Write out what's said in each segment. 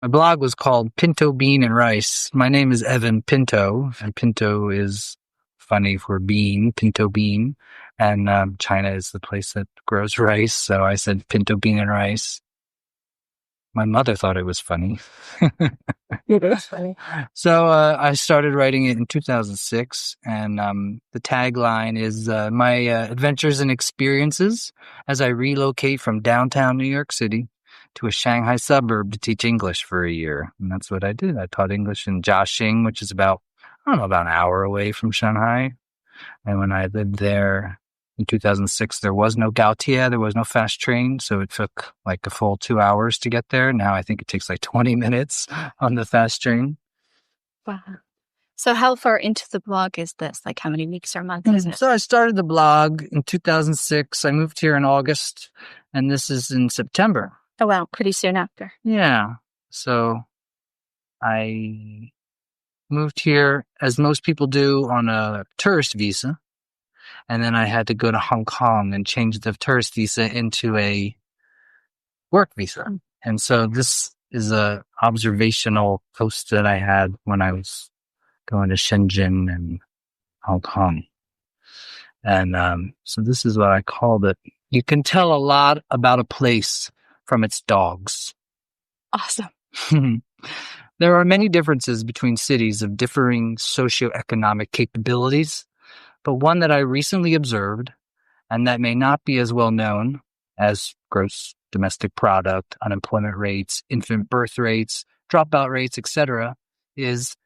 My blog was called Pinto Bean and Rice. My name is Evan Pinto, and Pinto is funny for bean, Pinto Bean. And China is the place that grows rice, so I said Pinto Bean and Rice. My mother thought it was funny. It is funny. So I started writing it in 2006, and the tagline is my adventures and experiences as I relocate from downtown New York City to a Shanghai suburb to teach English for a year. And that's what I did. I taught English in Jiaxing, which is about an hour away from Shanghai. And when I lived there in 2006, there was no Gaotie, there was no fast train, so it took like a full 2 hours to get there. Now I think it takes like 20 minutes on the fast train. Wow. So how far into the blog is this? Like how many weeks or months is it? So I started the blog in 2006. I moved here in August, and this is in September. Oh, wow. Pretty soon after. Yeah. So I moved here, as most people do, on a tourist visa. And then I had to go to Hong Kong and change the tourist visa into a work visa. And so this is a observational post that I had when I was going to Shenzhen and Hong Kong. And so this is what I called it. You can tell a lot about a place from its dogs. Awesome. There are many differences between cities of differing socioeconomic capabilities, but one that I recently observed, and that may not be as well known as gross domestic product, unemployment rates, infant birth rates, dropout rates, etc., is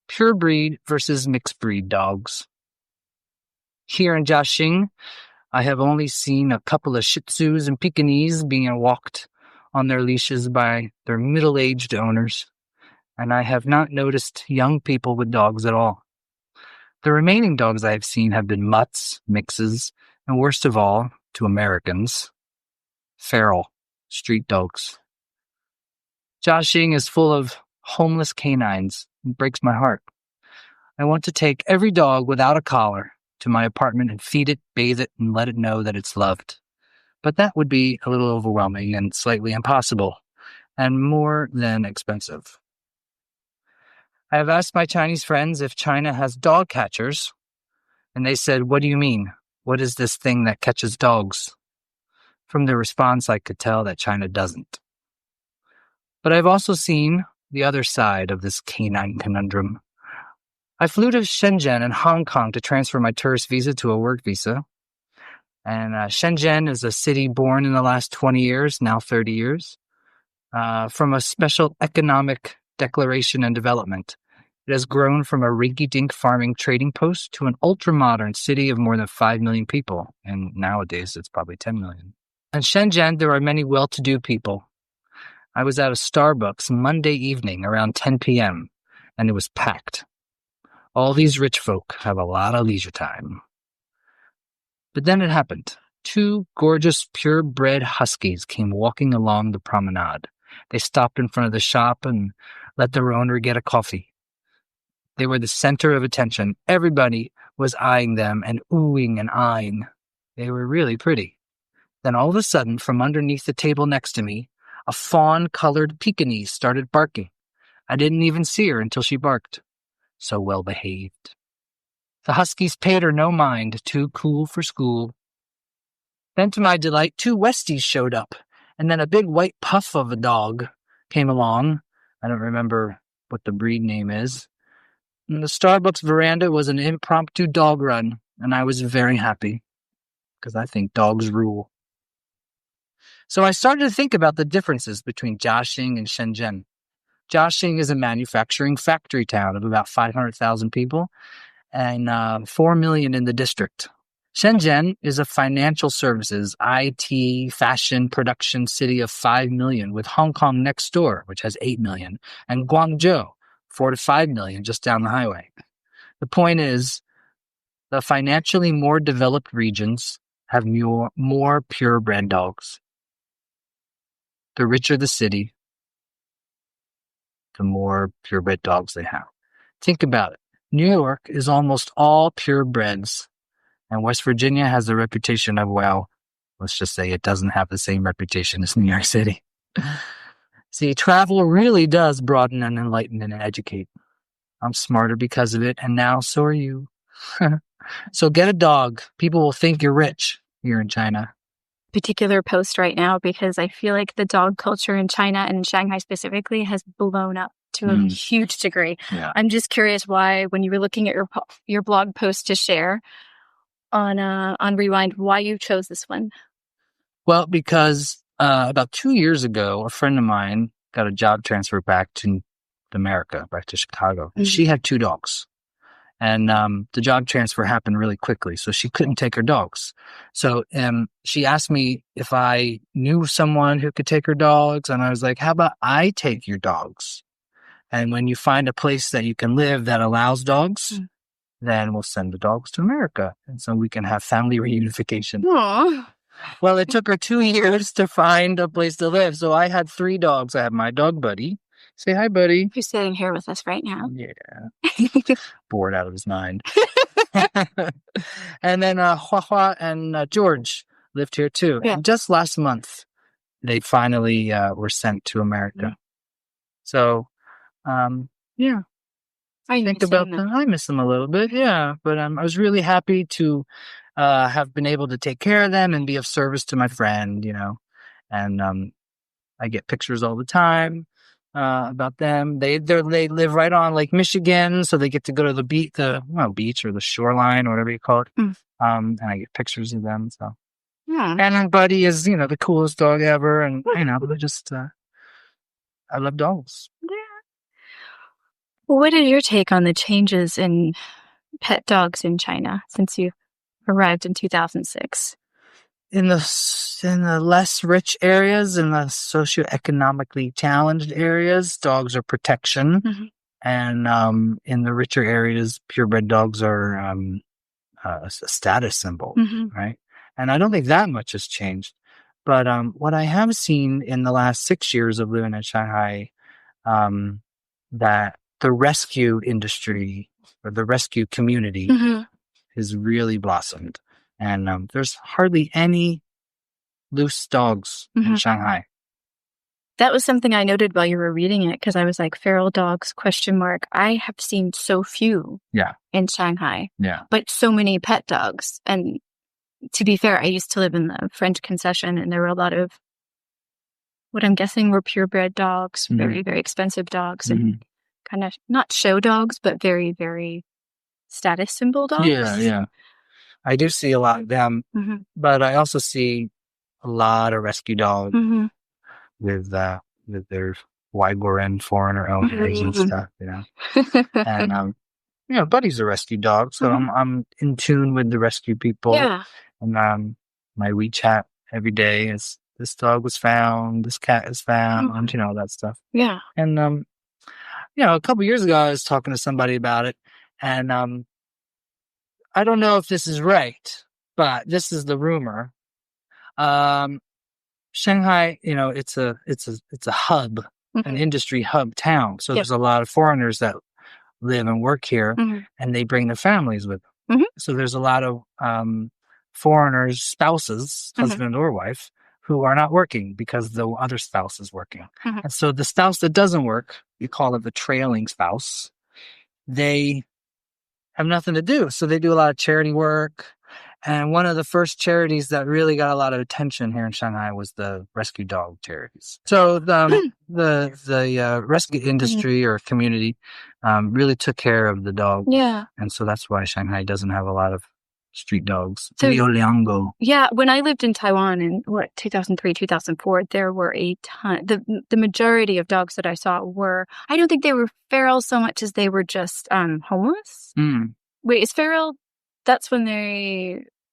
pure breed versus mixed breed dogs. Here in Jiaxing, I have only seen a couple of Shih Tzus and Pekingese being walked on their leashes by their middle-aged owners, and I have not noticed young people with dogs at all. The remaining dogs I have seen have been mutts, mixes, and worst of all, to Americans, feral street dogs. Jiaxing is full of homeless canines. It breaks my heart. I want to take every dog without a collar to my apartment and feed it, bathe it, and let it know that it's loved. But that would be a little overwhelming and slightly impossible, and more than expensive. I have asked my Chinese friends if China has dog catchers, and they said, "What do you mean? What is this thing that catches dogs?" From their response, I could tell that China doesn't. But I've also seen the other side of this canine conundrum. I flew to Shenzhen and Hong Kong to transfer my tourist visa to a work visa. And Shenzhen is a city born in the last 20 years, now 30 years, from a special economic declaration and development. It has grown from a rinky-dink farming trading post to an ultra-modern city of more than 5 million people. And nowadays, it's probably 10 million. In Shenzhen, there are many well-to-do people. I was at a Starbucks Monday evening around 10 p.m., and it was packed. All these rich folk have a lot of leisure time. But then it happened. 2 gorgeous purebred huskies came walking along the promenade. They stopped in front of the shop and let their owner get a coffee. They were the center of attention. Everybody was eyeing them and oohing and eyeing. They were really pretty. Then all of a sudden, from underneath the table next to me, a fawn-colored Pekingese started barking. I didn't even see her until she barked. So well behaved. The huskies paid her no mind, too cool for school. Then to my delight, 2 Westies showed up, and then a big white puff of a dog came along. I don't remember what the breed name is. And the Starbucks veranda was an impromptu dog run, and I was very happy, because I think dogs rule. So I started to think about the differences between Jiaxing and Shenzhen. Jiaxing is a manufacturing factory town of about 500,000 people, and 4 million in the district. Shenzhen is a financial services, IT, fashion, production city of 5 million, with Hong Kong next door, which has 8 million, and Guangzhou, 4 to 5 million just down the highway. The point is, the financially more developed regions have more purebred dogs. The richer the city, the more purebred dogs they have. Think about it. New York is almost all purebreds, and West Virginia has the reputation of, well, let's just say it doesn't have the same reputation as New York City. See, travel really does broaden and enlighten and educate. I'm smarter because of it, and now so are you. So get a dog. People will think you're rich here in China. Particular post right now because I feel like the dog culture in China and in Shanghai specifically has blown up to a huge degree. Yeah. I'm just curious why, when you were looking at your blog post to share on Rewind, why you chose this one. Well, because about 2 years ago, a friend of mine got a job transfer back to America, back to Chicago. Mhm. She had 2 dogs. And the job transfer happened really quickly, so she couldn't take her dogs. So she asked me if I knew someone who could take her dogs, and I was like, how about I take your dogs? And when you find a place that you can live that allows dogs, then we'll send the dogs to America. And so we can have family reunification. Aww. Well, it took her 2 years to find a place to live. So I had 3 dogs. I had my dog, Buddy. Say hi, Buddy. Who's sitting here with us right now. Yeah. Bored out of his mind. And then Hua Hua and George lived here too. Yeah. And just last month, they finally were sent to America. So, yeah. Think about them. I miss them a little bit, yeah. But I was really happy to have been able to take care of them and be of service to my friend, And I get pictures all the time about them. They live right on Lake Michigan, so they get to go to the beach or the shoreline or whatever you call it. And I get pictures of them. So, Yeah. And then Buddy is the coolest dog ever, and they just I love dogs. Yeah. What is your take on the changes in pet dogs in China since you arrived in 2006? In the less rich areas, in the socioeconomically challenged areas, dogs are protection, and in the richer areas, purebred dogs are a status symbol, right? And I don't think that much has changed. But what I have seen in the last 6 years of living in Shanghai, that the rescue industry or the rescue community has really blossomed. And there's hardly any loose dogs in Shanghai. That was something I noted while you were reading it, because I was like, feral dogs, ? I have seen so few in Shanghai, but so many pet dogs. And to be fair, I used to live in the French concession, and there were a lot of what I'm guessing were purebred dogs, very, very expensive dogs, and kind of not show dogs, but very, very status symbol dogs. Yeah. I do see a lot of them, but I also see a lot of rescue dogs with their Wigwaren foreigner owners and stuff, And Buddy's a rescue dog, so I'm in tune with the rescue people. Yeah. And my WeChat every day is this dog was found, this cat is found, all that stuff. Yeah. And a couple years ago I was talking to somebody about it, and I don't know if this is right, but this is the rumor. Shanghai, it's a hub, an industry hub town. So there's a lot of foreigners that live and work here, and they bring their families with them. So there's a lot of foreigners, spouses, husband or wife, who are not working because the other spouse is working. And so the spouse that doesn't work, you call it the trailing spouse, they have nothing to do. So they do a lot of charity work. And one of the first charities that really got a lot of attention here in Shanghai was the rescue dog charities. So the rescue industry or community really took care of the dog. Yeah. And so that's why Shanghai doesn't have a lot of street dogs. So, Liango. Yeah, when I lived in Taiwan in 2003, 2004, there were a ton. The majority of dogs that I saw were, I don't think they were feral so much as they were just homeless. Wait, is feral? That's when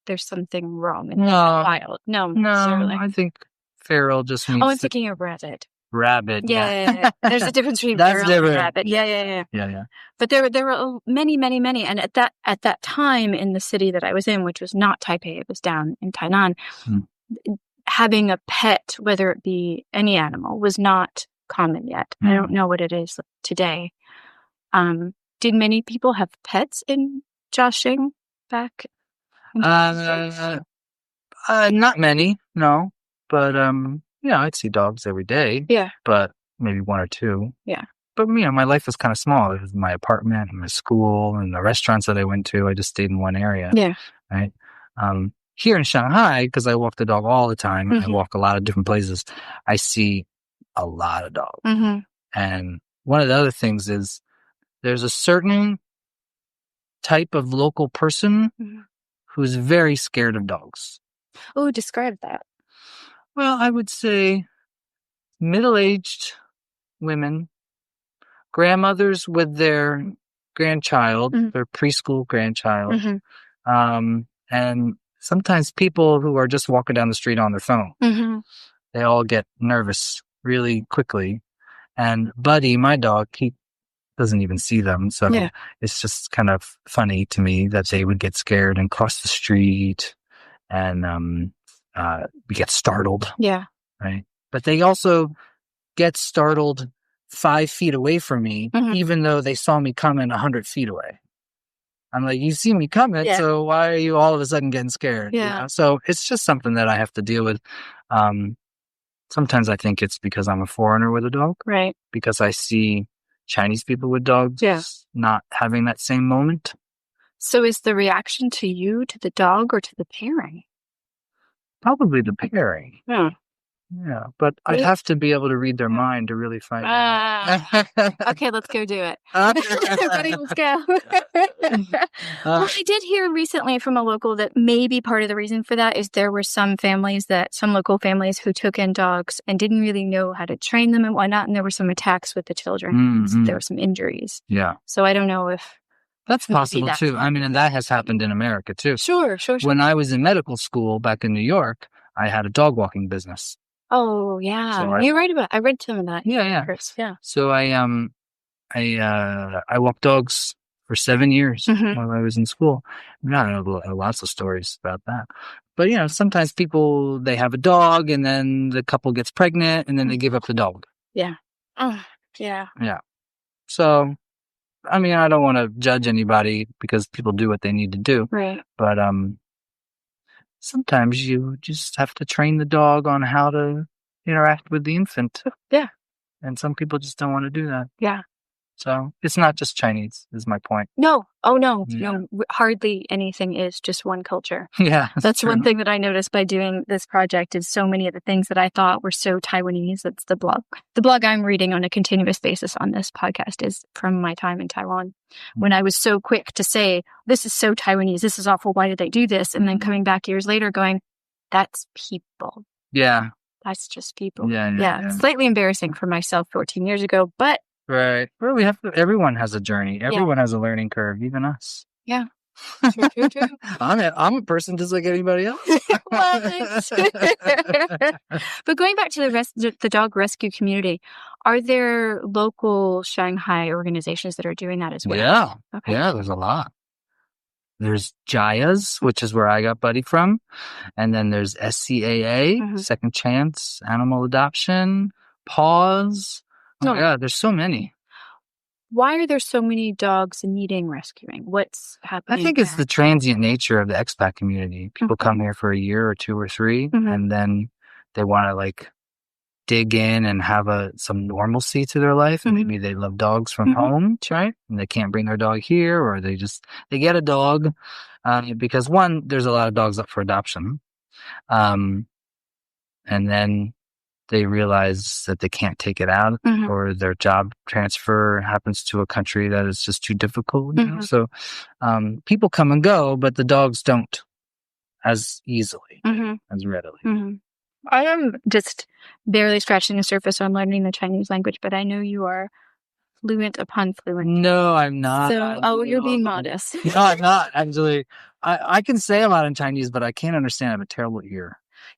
there's something wrong in the wild. No, I think feral just means. Oh, I'm thinking of rabbit. Rabbit. Yeah. There's a difference between feral and rabbit. Yeah. But there were many, and at that time in the city that I was in, which was not Taipei, it was down in Tainan, having a pet, whether it be any animal, was not common yet. I don't know what it is today. Did many people have pets in Jiaxing back? Not many, no. But I'd see dogs every day. Yeah. But maybe one or two. Yeah. But, my life was kind of small. It was my apartment and my school and the restaurants that I went to. I just stayed in one area. Yeah. Right. Here in Shanghai, because I walk the dog all the time, I walk a lot of different places, I see a lot of dogs. Mm-hmm. And one of the other things is there's a certain type of local person who's very scared of dogs. Oh, describe that. Well, I would say middle-aged women, grandmothers with their grandchild, their preschool grandchild, and sometimes people who are just walking down the street on their phone. They all get nervous really quickly. And Buddy, my dog, he doesn't even see them. So it's just kind of funny to me that they would get scared and cross the street and get startled. Yeah. Right. But they also get startled 5 feet away from me, even though they saw me coming 100 feet away. I'm like, you see me coming, so why are you all of a sudden getting scared? Yeah. So it's just something that I have to deal with. Sometimes I think it's because I'm a foreigner with a dog. Right. Because I see Chinese people with dogs not having that same moment. So is the reaction to you to the dog or to the pairing? Probably the pairing. Yeah. Yeah, but I'd have to be able to read their mind to really find out. Okay, let's go do it. Buddy, let's go. Well, I did hear recently from a local that maybe part of the reason for that is there were some local families who took in dogs and didn't really know how to train them and whatnot, and there were some attacks with the children. So there were some injuries. Yeah. So I don't know if... That's possible, too. I mean, and that has happened in America, too. Sure. When I was in medical school back in New York, I had a dog walking business. Oh, yeah. So You're right about it. I read some of that. Yeah. Yeah. So I walked dogs for 7 years while I was in school. I know lots of stories about that. But, sometimes people, they have a dog and then the couple gets pregnant and then they give up the dog. Yeah. Oh, yeah. Yeah. So, I mean, I don't want to judge anybody because people do what they need to do. Right. But, sometimes you just have to train the dog on how to interact with the infant. Yeah. And some people just don't want to do that. Yeah. So it's not just Chinese, is my point. No. Oh, no. Yeah. No, hardly anything is just one culture. Yeah. That's one thing that I noticed by doing this project is so many of the things that I thought were so Taiwanese. That's the blog. The blog I'm reading on a continuous basis on this podcast is from my time in Taiwan, when I was so quick to say, this is so Taiwanese, this is awful, why did they do this? And then coming back years later going, that's people. Yeah. That's just people. Yeah. Slightly embarrassing for myself 14 years ago, but... Right. Well, everyone has a journey. Everyone has a learning curve, even us. Yeah. True. I'm a person just like anybody else. But going back to the dog rescue community, are there local Shanghai organizations that are doing that as well? Yeah. Okay. Yeah, there's a lot. There's Jaya's, which is where I got Buddy from. And then there's SCAA, Second Chance Animal Adoption, Paws. Oh, yeah, there's so many. Why are there so many dogs needing rescuing? What's happening? I think it's the transient nature of the expat community. People come here for a year or 2 or 3, and then they want to dig in and have some normalcy to their life. And maybe they love dogs from home, right? And they can't bring their dog here, or they get a dog because one, there's a lot of dogs up for adoption, and then they realize that they can't take it out, or their job transfer happens to a country that is just too difficult. So people come and go, but the dogs don't as easily, as readily. I am just barely scratching the surface on learning the Chinese language, but I know you are fluent upon fluent. No, I'm not. So, you're being modest. No, I'm not, actually. I can say a lot in Chinese, but I can't understand. I have a terrible ear.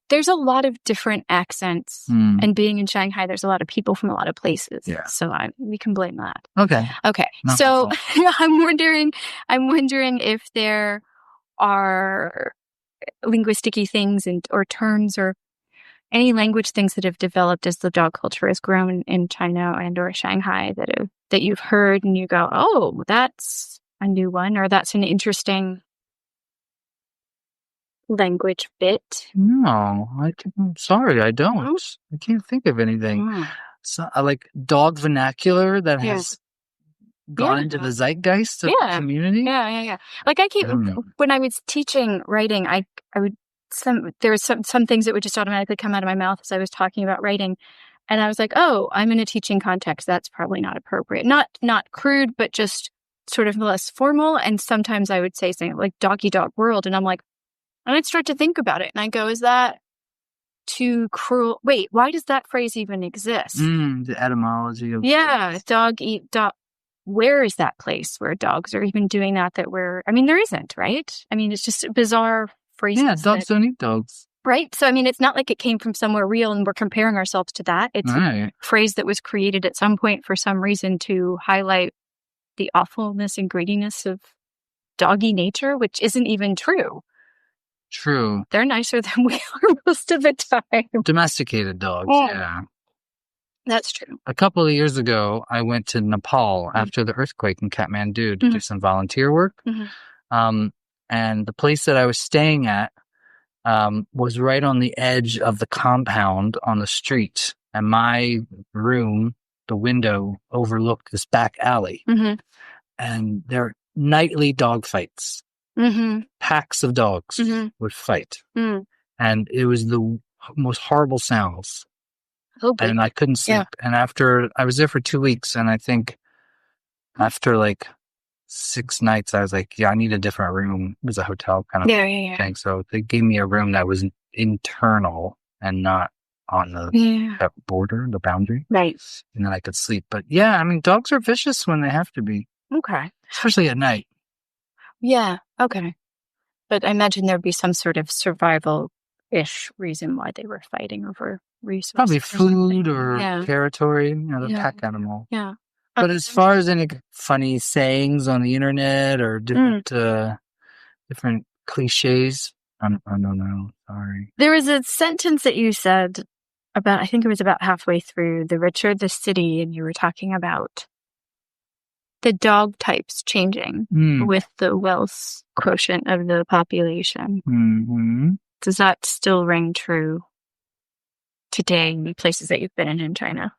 There's a lot of different accents, and being in Shanghai, there's a lot of people from a lot of places. Yeah. So we can blame that. Okay. Not So I'm wondering if there are linguistic-y things or terms or any language things that have developed as the dog culture has grown in China and or Shanghai that you've heard and you go, oh, that's a new one, or that's an interesting language bit. No, I'm sorry, I don't. I can't think of anything. like dog vernacular that has gone into the zeitgeist of the community. Yeah. Like when I was teaching writing, I would there was some things that would just automatically come out of my mouth as I was talking about writing. And I was like, oh, I'm in a teaching context. That's probably not appropriate. Not crude, but just sort of less formal. And sometimes I would say something like doggy dog world. And I'm like, and I'd start to think about it. And I go, is that too cruel? Wait, why does that phrase even exist? The etymology of dog eat dog. Where is that place where dogs are even doing that there isn't, right? I mean, it's just a bizarre phrase. Yeah, dogs don't eat dogs. Right? So, I mean, it's not like it came from somewhere real and we're comparing ourselves to that. It's a phrase that was created at some point for some reason to highlight the awfulness and greediness of doggy nature, which isn't even true. True. They're nicer than we are most of the time. Domesticated dogs, yeah. That's true. A couple of years ago, I went to Nepal after the earthquake in Kathmandu to do some volunteer work. And the place that I was staying at was right on the edge of the compound on the street. And my room, the window, overlooked this back alley. And there are nightly dog fights. Packs of dogs would fight. And it was the most horrible sounds. And I couldn't sleep. And after I was there for 2 weeks, and I think after like 6 nights, I was like, I need a different room. It was a hotel kind of thing. So they gave me a room that was internal and not on the border, the boundary. Right. And then I could sleep. But yeah, I mean, dogs are vicious when they have to be. Okay. Especially at night. Yeah. Okay. But I imagine there'd be some sort of survival-ish reason why they were fighting over resources. Probably food or territory, the pack animal. Yeah. But as far as any funny sayings on the internet or different cliches, I don't know. Sorry. There was a sentence that you said I think it was about halfway through, the richer the city, and you were talking about the dog types changing with the wealth quotient of the population. Does that still ring true today in the places that you've been in China?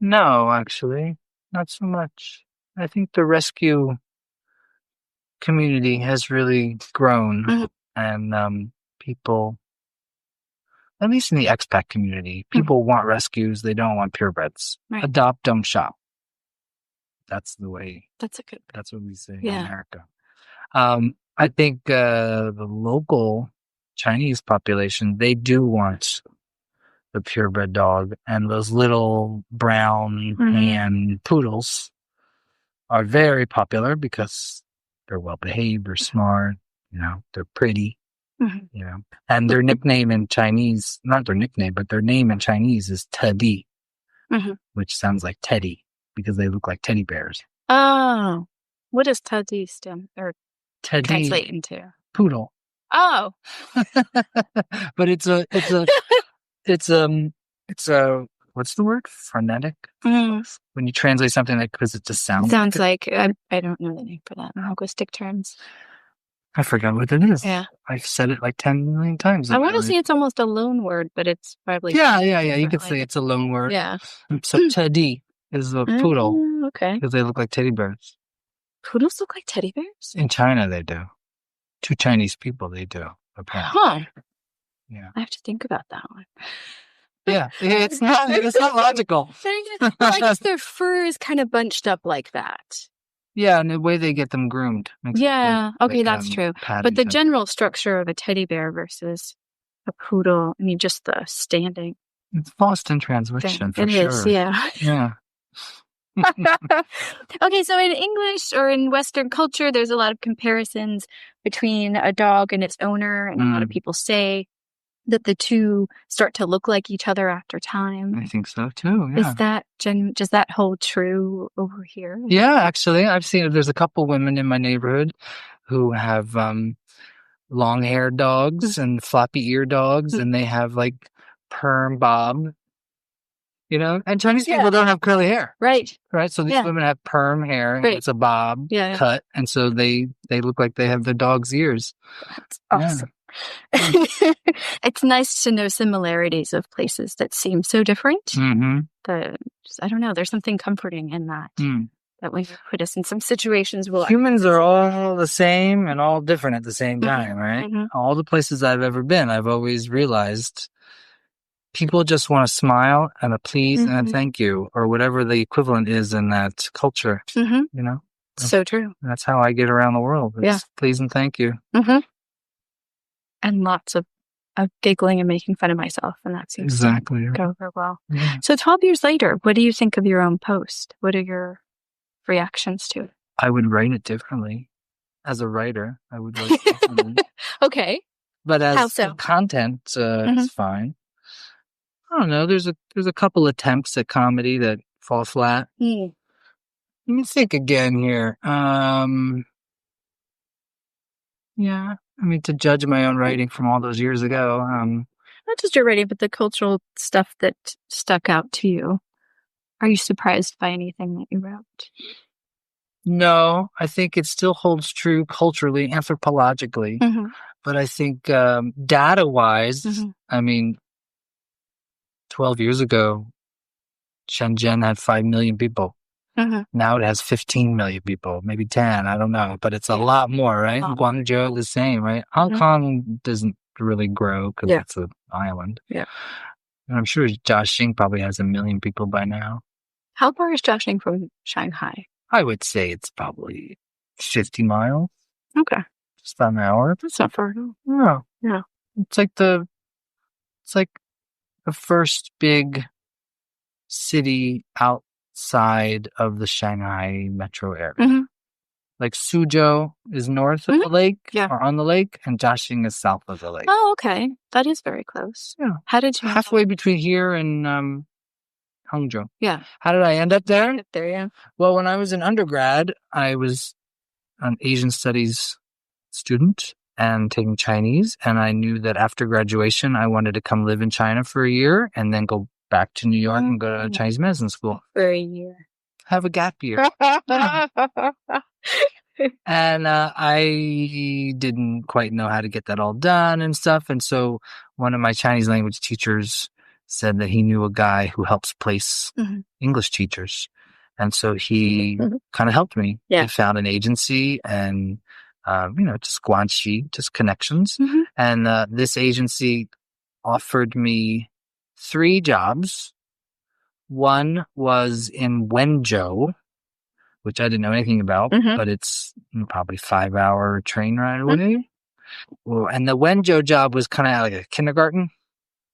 No, actually, not so much. I think the rescue community has really grown, and people, at least in the expat community, people want rescues. They don't want purebreds. Right. Adopt, don't shop. That's the way. That's what we say in America. I think the local Chinese population, they do want the purebred dog, and those little brown hand poodles are very popular because they're well behaved, they're smart, they're pretty, and their nickname in Chinese, not their nickname, but their name in Chinese is Teddy, which sounds like Teddy because they look like teddy bears. Oh, what does Teddy translate into? Poodle. Oh, but it's a what's the word? Frenetic? When you translate something because it just sounds like I don't know the name for that in linguistic terms. I forgot what it is. Yeah. I've said it like 10 million times. I want to say it's almost a loan word, but it's probably... Yeah. You could say it's a loan word. Yeah. So teddy is a poodle. Okay. Because they look like teddy bears. Poodles look like teddy bears? In China, they do. To Chinese people, they do. Apparently. Huh. Yeah. I have to think about that one. Yeah, it's not logical. Well, I guess their fur is kind of bunched up like that. Yeah, and the way they get them groomed. Okay, that's true. But the general structure of a teddy bear versus a poodle, I mean, just the standing. It's lost in translation, for sure. It is, yeah. Yeah. Okay, so in English or in Western culture, there's a lot of comparisons between a dog and its owner, and a lot of people say that the two start to look like each other after time. I think so too. Yeah. Does that hold true over here? Yeah, actually, I've seen there's a couple women in my neighborhood who have long-haired dogs and floppy-ear dogs, and they have like perm bob. And Chinese people don't have curly hair. Right. So these women have perm hair. And it's a bob cut. And so they look like they have their dog's ears. That's awesome. It's nice to know similarities of places that seem so different. Mm-hmm. I don't know. There's something comforting in that. That when you put us in some situations, humans are all the same and all different at the same time, right? All the places I've ever been, I've always realized people just want to smile and a please and a thank you, or whatever the equivalent is in that culture. You know, so true. That's how I get around the world. It's please and thank you. And lots of giggling and making fun of myself, and that seems to go over well. Yeah. So 12 years later, what do you think of your own post? What are your reactions to it? I would write it differently. As a writer, I would write it differently. Okay. But as content, it's fine. I don't know. There's a couple attempts at comedy that fall flat. Let me think again here. Yeah. I mean, to judge my own writing from all those years ago. Not just your writing, but the cultural stuff that stuck out to you. Are you surprised by anything that you wrote? No, I think it still holds true culturally, anthropologically. But I think data-wise, I mean, 12 years ago, Shenzhen had 5 million people. Now it has 15 million people, maybe 10, I don't know. But it's a lot more, right? Guangzhou, the same, right? Hong Kong doesn't really grow because it's an island. Yeah. And I'm sure Jiaxing probably has 1 million people by now. How far is Jiaxing from Shanghai? I would say it's probably 50 miles. Okay. Just about an hour. That's not far at all. No. Yeah. It's like the first big city outside of the Shanghai metro area. Like Suzhou is north of the lake, or on the lake, and Jiaxing is south of the lake. Oh, okay. That is very close. Yeah. How did you... Halfway between here and Hangzhou. Yeah. How did I end up there? Yeah. Well, when I was in undergrad, I was an Asian studies student and taking Chinese, and I knew that after graduation, I wanted to come live in China for a year and then go back to New York and go to Chinese medicine school. For a year. Have a gap year. And I didn't quite know how to get that all done and stuff. And so one of my Chinese language teachers said that he knew a guy who helps place English teachers. And so he kind of helped me. Yeah. He found an agency and, just guanxi, just connections. And this agency offered me 3 jobs. One was in Wenzhou, which I didn't know anything about, but it's probably 5-hour train ride away. Well, and the Wenzhou job was kind of like a kindergarten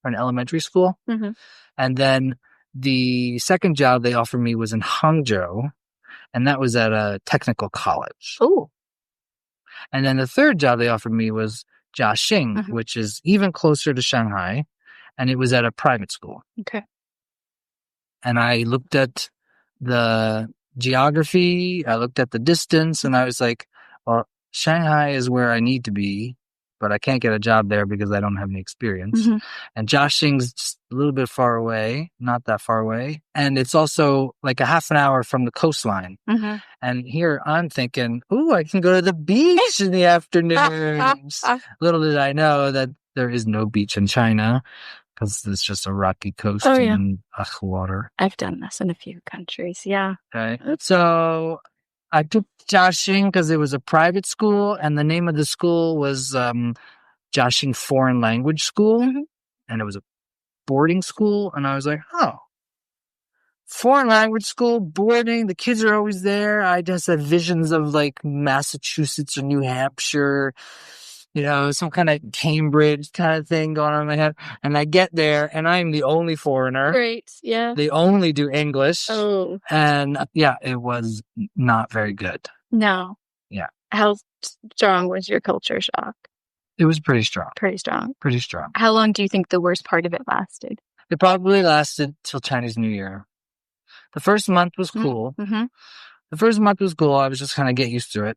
or an elementary school. And then the second job they offered me was in Hangzhou, and that was at a technical college. Oh. And then the third job they offered me was Jiaxing, which is even closer to Shanghai, and it was at a private school. Okay. And I looked at the geography, I looked at the distance, and I was like, well, Shanghai is where I need to be, but I can't get a job there because I don't have any experience. And Jiaxing's just a little bit far away, not that far away. And it's also like a half an hour from the coastline. And here I'm thinking, ooh, I can go to the beach in the afternoons. Little did I know that there is no beach in China because it's just a rocky coast and water. I've done this in a few countries, yeah. Okay. So I took Jiaxing because it was a private school, and the name of the school was Jiaxing Foreign Language School, and it was a boarding school. And I was like, oh, foreign language school, boarding, the kids are always there. I just had visions of like Massachusetts or New Hampshire, some kind of Cambridge kind of thing going on in my head. And I get there, and I'm the only foreigner. Great, yeah. They only do English. Oh. And it was not very good. No. Yeah. How strong was your culture shock? It was pretty strong. Pretty strong. Pretty strong. How long do you think the worst part of it lasted? It probably lasted till Chinese New Year. The first month was cool. The first month was cool. I was just kind of get used to it.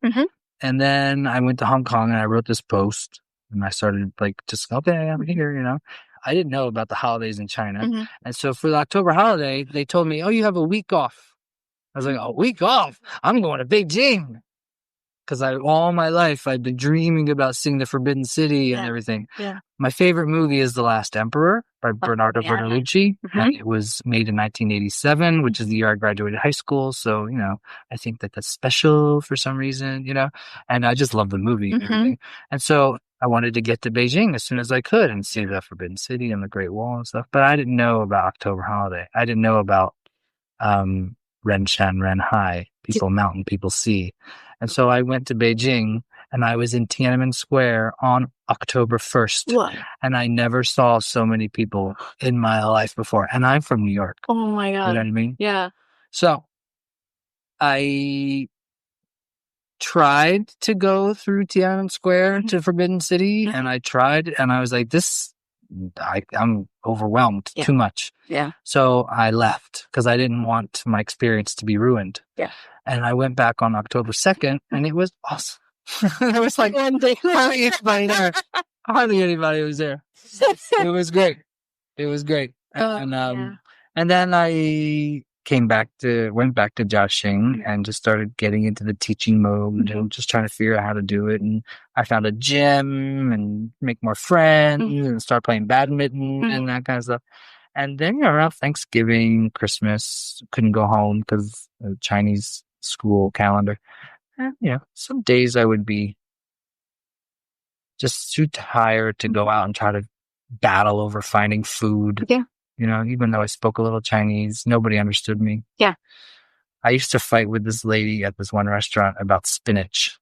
And then I went to Hong Kong and I wrote this post, and I started okay, I'm here, I didn't know about the holidays in China. And so for the October holiday, they told me, oh, you have a week off. I was like, a week off? I'm going to Beijing. because all my life I've been dreaming about seeing the Forbidden City and everything. Yeah. My favorite movie is The Last Emperor by Bernardo Bertolucci. And it was made in 1987, which is the year I graduated high school. So, I think that that's special for some reason, and I just love the movie and everything. And so I wanted to get to Beijing as soon as I could and see the Forbidden City and the Great Wall and stuff. But I didn't know about October Holiday. I didn't know about Ren Shan, Ren Hai, people mountain, people sea. And so I went to Beijing and I was in Tiananmen Square on October 1st. What? And I never saw so many people in my life before. And I'm from New York. Oh my God. You know what I mean? Yeah. So I tried to go through Tiananmen Square to Forbidden City, and I tried, and I was like, I'm overwhelmed too much. Yeah. So I left because I didn't want my experience to be ruined. Yeah. And I went back on October 2nd, and it was awesome. There was like hardly anybody there. Hardly anybody was there. It was great. It was great. And then I went back to Jiaxing and just started getting into the teaching mode and just trying to figure out how to do it. And I found a gym and make more friends and start playing badminton and that kind of stuff. And then around Thanksgiving, Christmas, couldn't go home because of the Chinese school calendar. And, some days I would be just too tired to go out and try to battle over finding food. Yeah. Even though I spoke a little Chinese, nobody understood me. Yeah. I used to fight with this lady at this one restaurant about spinach.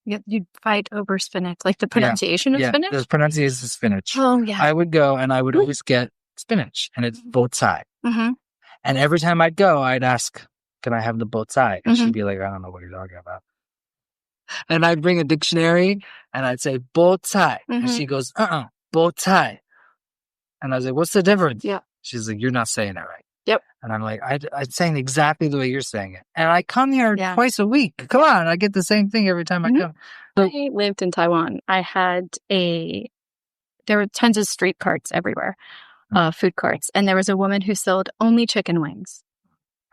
Yeah, you'd fight over spinach, like the pronunciation of spinach? Yeah, the pronunciation of spinach. Oh, yeah. I would go and I would always get spinach, and it's bo cai. And every time I'd go, I'd ask, can I have the bo cai? And she'd be like, I don't know what you're talking about. And I'd bring a dictionary, and I'd say, bo cai. And she goes, bo cai. And I was like, what's the difference? Yeah. She's like, you're not saying it right. Yep. And I'm like, I'm saying exactly the way you're saying it. And I come here twice a week. Come on, I get the same thing every time I come. So, I lived in Taiwan. There were tons of street carts everywhere, food carts. And there was a woman who sold only chicken wings.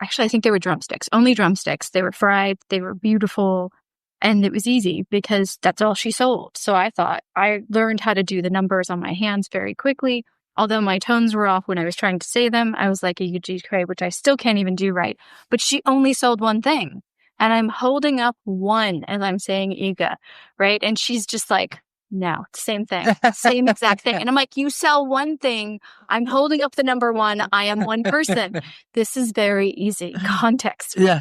Actually, I think they were drumsticks, only drumsticks. They were fried. They were beautiful. And it was easy because that's all she sold. So I thought I learned how to do the numbers on my hands very quickly. Although my tones were off when I was trying to say them, I was like a UG, which I still can't even do right. But she only sold one thing. And I'm holding up one as I'm saying Iga, right? And she's just like, no, same thing, same exact thing. And I'm like, you sell one thing. I'm holding up the number one. I am one person. This is very easy. Context. Yeah.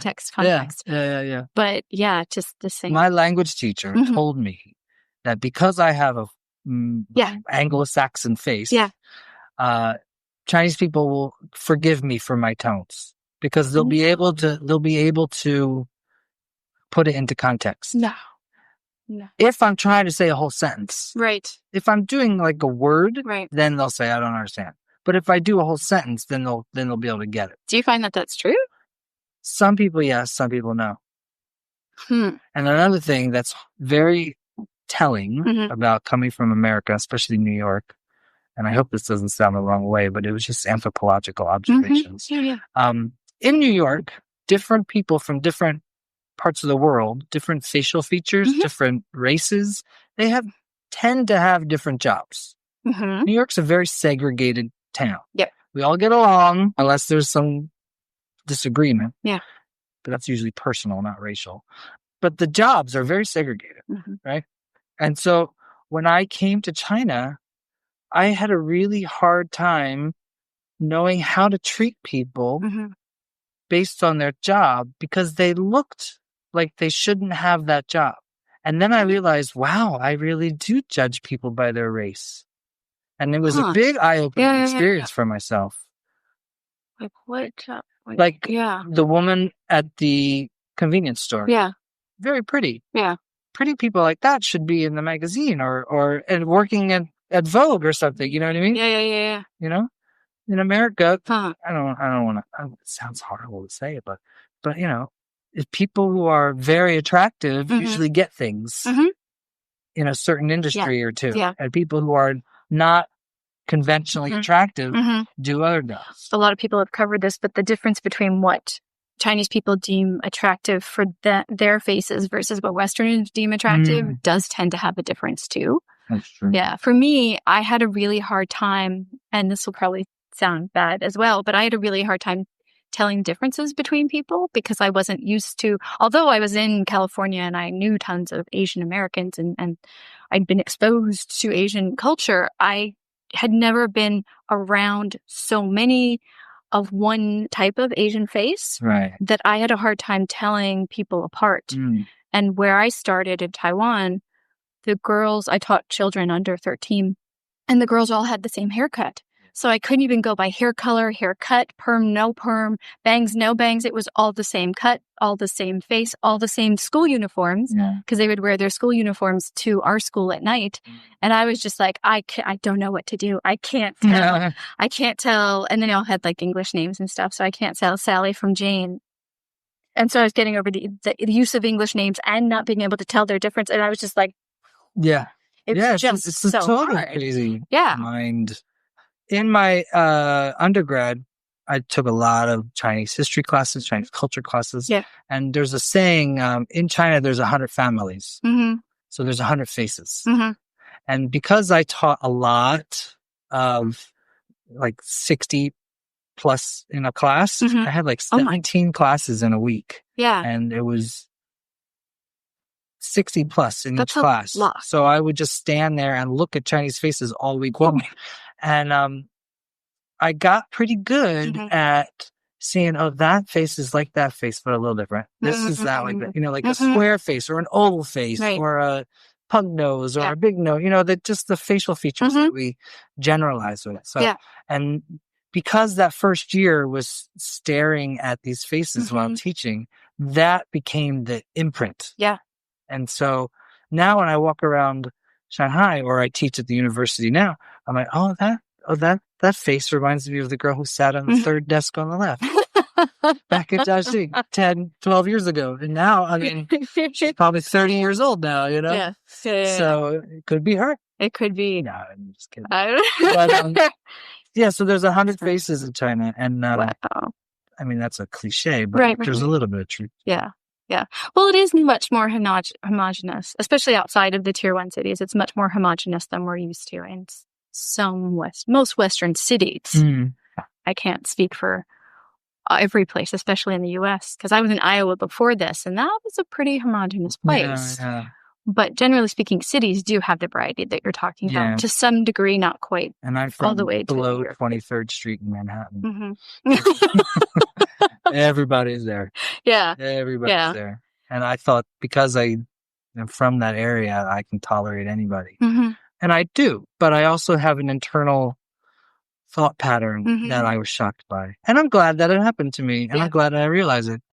But just the same. My language teacher told me that because I have a Anglo-Saxon face, Chinese people will forgive me for my tones because they'll be able to put it into context. No. If I'm trying to say a whole sentence, right? If I'm doing like a word, right, then they'll say I don't understand. But if I do a whole sentence, then they'll be able to get it. Do you find that that's true? Some people yes, some people no. And another thing that's very telling about coming from America, especially New York, and I hope this doesn't sound the wrong way, but it was just anthropological observations. In New York, different people from different parts of the world, different facial features, different races, they tend to have different jobs. New York's a very segregated town. Yep. We all get along unless there's some disagreement. Yeah. But that's usually personal, not racial. But the jobs are very segregated, right? And so when I came to China, I had a really hard time knowing how to treat people based on their job because they looked like they shouldn't have that job. And then I realized, wow, I really do judge people by their race. And it was a big eye-opening experience for myself. Like what job? The woman at the convenience store. Yeah. Very pretty. Yeah. Pretty people like that should be in the magazine or working at Vogue or something. You know what I mean? Yeah. You know, in America, I don't want to. It sounds horrible to say it, but you know, if people who are very attractive usually get things in a certain industry or two, and people who are not conventionally attractive do other jobs. A lot of people have covered this, but the difference between what Chinese people deem attractive for their faces versus what Westerners deem attractive does tend to have a difference too. That's true. Yeah. For me, I had a really hard time, and this will probably sound bad as well, but I had a really hard time telling differences between people because I wasn't used to, although I was in California and I knew tons of Asian Americans and I'd been exposed to Asian culture, I had never been around so many of one type of Asian face that I had a hard time telling people apart. And where I started in Taiwan, the girls, I taught children under 13, and the girls all had the same haircut. So I couldn't even go by hair color, haircut, perm, no perm, bangs, no bangs. It was all the same cut, all the same face, all the same school uniforms, because they would wear their school uniforms to our school at night. And I was just like, I don't know what to do. I can't tell. I can't tell. And then they all had like English names and stuff. So I can't tell Sally from Jane. And so I was getting over the use of English names and not being able to tell their difference. And I was just like, it's a so totally hard. Crazy mind. In my undergrad, I took a lot of Chinese history classes, Chinese culture classes. Yeah. And there's a saying, in China, there's 100 families. So there's 100 faces. And because I taught a lot of like 60 plus in a class, I had like 17 classes in a week. Yeah. And it was 60 plus in each class. So I would just stand there and look at Chinese faces all week long. And I got pretty good at seeing, that face is like that face, but a little different. This is that like that, like a square face or an oval face or a pug nose or a big nose, just the facial features that we generalize with it. So, and because that first year was staring at these faces while teaching, that became the imprint. Yeah. And so now when I walk around Shanghai or I teach at the university now, I'm like, that face reminds me of the girl who sat on the third desk on the left back at Jiaxing 10, 12 years ago. And now, I mean, she's probably 30 years old now, Yeah. So it could be her. It could be. No, I'm just kidding. But, so there's 100 faces in China. And I mean, that's a cliche, but there's a little bit of truth. Yeah. Yeah. Well, it is much more homogenous, especially outside of the tier 1 cities. It's much more homogenous than we're used to in most Western cities. I can't speak for every place, especially in the U.S., because I was in Iowa before this, and that was a pretty homogenous place. Yeah. But generally speaking, cities do have the variety that you're talking about to some degree, not quite. And I'm from all the way below 23rd Street in Manhattan. Everybody's there. Yeah. Everybody's there. And I thought because I am from that area, I can tolerate anybody. And I do. But I also have an internal thought pattern that I was shocked by. And I'm glad that it happened to me. And I'm glad that I realized it.